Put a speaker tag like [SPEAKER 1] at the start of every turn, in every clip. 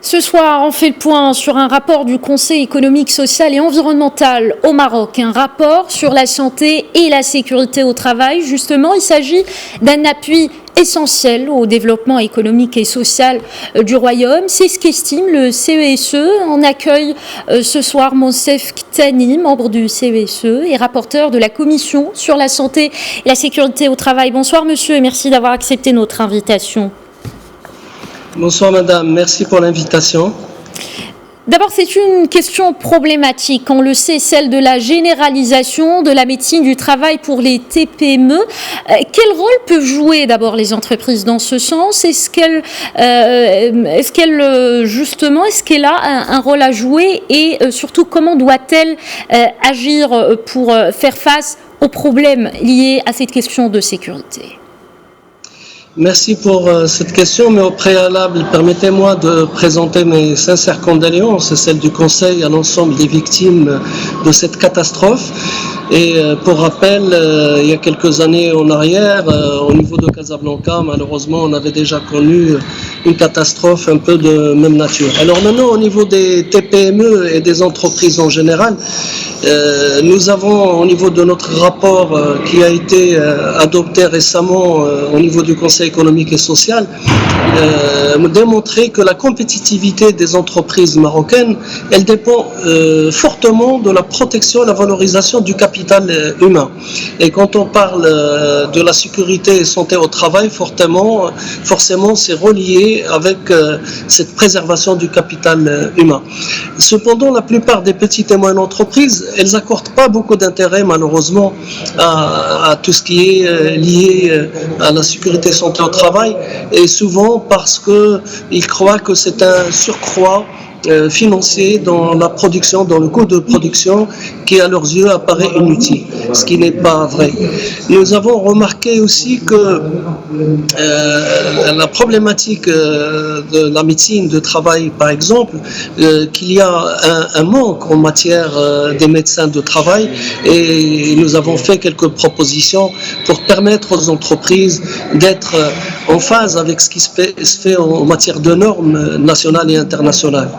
[SPEAKER 1] Ce soir, on fait le point sur un rapport du Conseil économique, social et environnemental au Maroc. Un rapport sur la santé et la sécurité au travail. Justement, il s'agit d'un appui essentiel au développement économique et social du Royaume. C'est ce qu'estime le CESE. On accueille ce soir Monsef Ktani, membre du CESE et rapporteur de la Commission sur la santé et la sécurité au travail. Bonsoir monsieur et merci d'avoir accepté notre invitation.
[SPEAKER 2] Bonsoir madame, merci pour l'invitation.
[SPEAKER 1] D'abord, c'est une question problématique. On le sait, celle de la généralisation de la médecine du travail pour les TPME. Quel rôle peuvent jouer d'abord les entreprises dans ce sens? Est-ce qu'elle a un rôle à jouer et surtout comment doit-elle agir pour faire face aux problèmes liés à cette question de sécurité?
[SPEAKER 2] Merci pour cette question, mais au préalable, permettez-moi de présenter mes sincères condoléances, celles du Conseil à l'ensemble des victimes de cette catastrophe. Et pour rappel, il y a quelques années en arrière, au niveau de Casablanca, malheureusement, on avait déjà connu une catastrophe un peu de même nature. Alors maintenant, au niveau des TPME et des entreprises en général, nous avons, au niveau de notre rapport qui a été adopté récemment au niveau du Conseil économique et social, démontré que la compétitivité des entreprises marocaines, elle dépend fortement de la protection et la valorisation du capital humain. Et quand on parle de la sécurité et santé au travail, forcément c'est relié avec cette préservation du capital humain. Cependant, la plupart des petites et moyennes entreprises, elles n'accordent pas beaucoup d'intérêt malheureusement à tout ce qui est lié à la sécurité et santé au travail, et souvent parce qu'ils croient que c'est un surcroît financier dans la production, dans le coût de production qui à leurs yeux apparaît inutile, ce qui n'est pas vrai. Nous avons remarqué aussi que la problématique de la médecine de travail, par exemple, qu'il y a un manque en matière des médecins de travail, et nous avons fait quelques propositions pour permettre aux entreprises d'être en phase avec ce qui se fait en matière de normes nationales et internationales.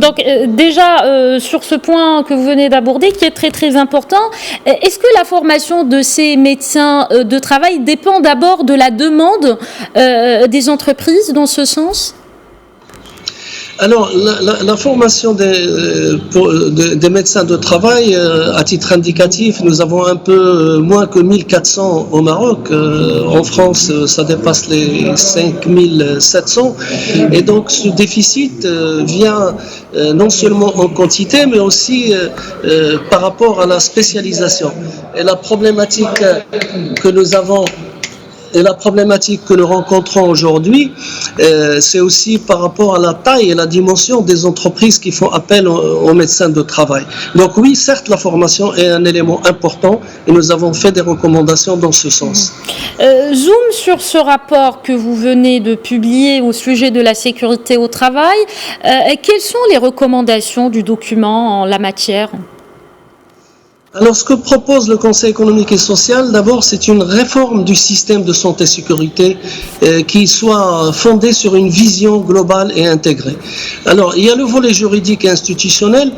[SPEAKER 1] Donc déjà, sur ce point que vous venez d'aborder, qui est très très important, est-ce que la formation de ces médecins de travail dépend d'abord de la demande des entreprises dans ce sens ?
[SPEAKER 2] Alors, la formation des médecins de travail, à titre indicatif, nous avons un peu moins que 1400 au Maroc. En France, ça dépasse les 5700. Et donc, ce déficit vient non seulement en quantité, mais aussi par rapport à la spécialisation. Et la problématique que nous avons et la problématique que nous rencontrons aujourd'hui, c'est aussi par rapport à la taille et la dimension des entreprises qui font appel aux médecins de travail. Donc oui, certes, la formation est un élément important et nous avons fait des recommandations dans ce sens.
[SPEAKER 1] Zoom sur ce rapport que vous venez de publier au sujet de la sécurité au travail. Quelles sont les recommandations du document en la matière ?
[SPEAKER 2] Alors, ce que propose le Conseil économique et social, d'abord, c'est une réforme du système de santé-sécurité qui soit fondée sur une vision globale et intégrée. Alors, il y a le volet juridique et institutionnel.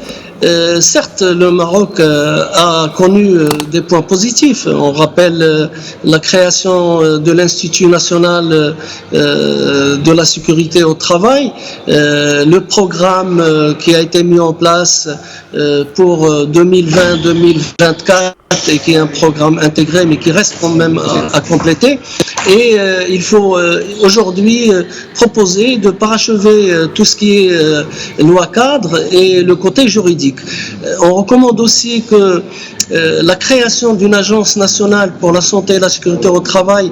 [SPEAKER 2] Certes, le Maroc a connu des points positifs. On rappelle la création de l'Institut national de la sécurité au travail, le programme qui a été mis en place pour 2020-2024 et qui est un programme intégré mais qui reste quand même à compléter. Et il faut aujourd'hui proposer de parachever tout ce qui est loi cadre et le côté juridique. On recommande aussi que la création d'une agence nationale pour la santé et la sécurité au travail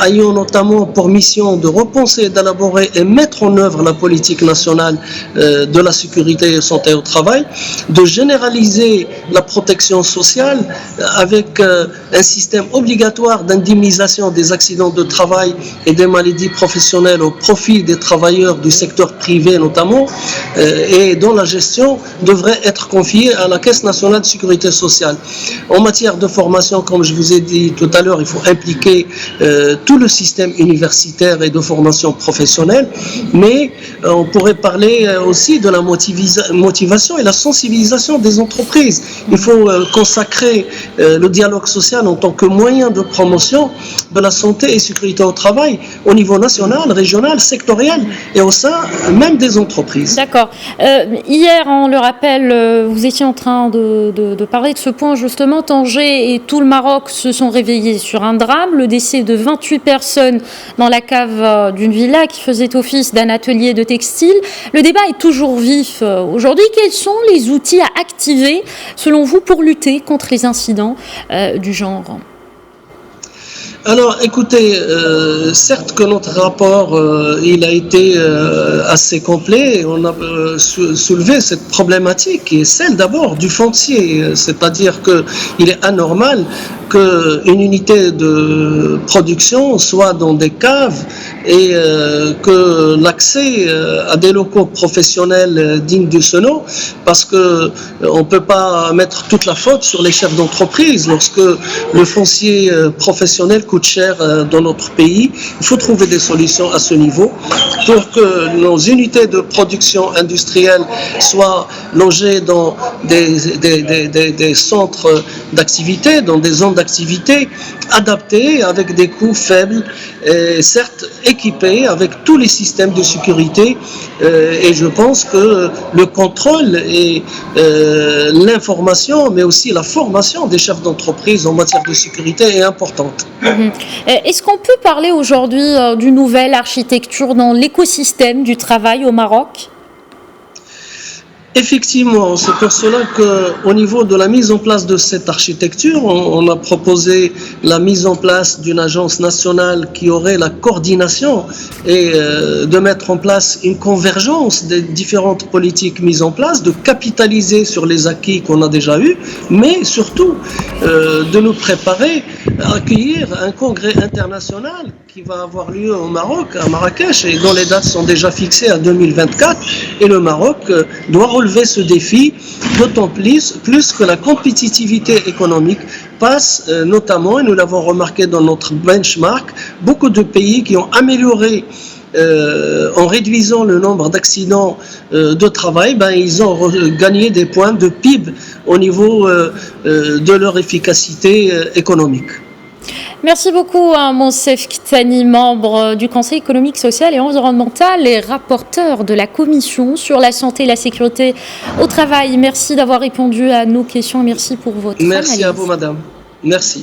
[SPEAKER 2] ayant notamment pour mission de repenser, d'élaborer et mettre en œuvre la politique nationale de la sécurité et de la santé au travail, de généraliser la protection sociale avec un système obligatoire d'indemnisation des accidents de travail et des maladies professionnelles au profit des travailleurs du secteur privé notamment, et dont la gestion devrait être confiée à la Caisse nationale de sécurité sociale. sociale. En matière de formation, comme je vous ai dit tout à l'heure, il faut impliquer tout le système universitaire et de formation professionnelle, mais on pourrait parler aussi de la motivation et la sensibilisation des entreprises. Il faut consacrer le dialogue social en tant que moyen de promotion de la santé et sécurité au travail au niveau national, régional, sectoriel et au sein même des entreprises.
[SPEAKER 1] D'accord. Hier, on le rappelle, vous étiez en train de parler de ce point justement. Tanger et tout le Maroc se sont réveillés sur un drame, le décès de 28 personnes dans la cave d'une villa qui faisait office d'un atelier de textile. Le débat est toujours vif aujourd'hui. Quels sont les outils à activer selon vous pour lutter contre les incidents du genre ?
[SPEAKER 2] Alors, écoutez, certes que notre rapport, il a été assez complet. On a soulevé cette problématique qui est celle d'abord du foncier. C'est-à-dire qu'il est anormal qu'une unité de production soit dans des caves et que l'accès à des locaux professionnels dignes de ce nom, parce que on peut pas mettre toute la faute sur les chefs d'entreprise. Lorsque le foncier professionnel coûte cher dans notre pays, il faut trouver des solutions à ce niveau pour que nos unités de production industrielle soient logées dans des centres d'activité, dans des zones d'activité adaptées avec des coûts faibles, et certes équipés avec tous les systèmes de sécurité, et je pense que le contrôle et l'information, mais aussi la formation des chefs d'entreprise en matière de sécurité est importante.
[SPEAKER 1] Est-ce qu'on peut parler aujourd'hui d'une nouvelle architecture dans l'écosystème du travail au Maroc ?
[SPEAKER 2] Effectivement, c'est pour cela qu'au niveau de la mise en place de cette architecture, on a proposé la mise en place d'une agence nationale qui aurait la coordination et de mettre en place une convergence des différentes politiques mises en place, de capitaliser sur les acquis qu'on a déjà eus, mais surtout de nous préparer à accueillir un congrès international qui va avoir lieu au Maroc, à Marrakech, et dont les dates sont déjà fixées à 2024. Et le Maroc doit relever ce défi, d'autant plus que la compétitivité économique passe notamment, et nous l'avons remarqué dans notre benchmark, beaucoup de pays qui ont amélioré en réduisant le nombre d'accidents de travail, ils ont gagné des points de PIB au niveau de leur efficacité économique.
[SPEAKER 1] Merci beaucoup à Monsef Ktani, membre du Conseil économique, social et environnemental et rapporteur de la Commission sur la santé et la sécurité au travail. Merci d'avoir répondu à nos questions et merci pour votre analyse.
[SPEAKER 2] Merci à vous, madame. Merci.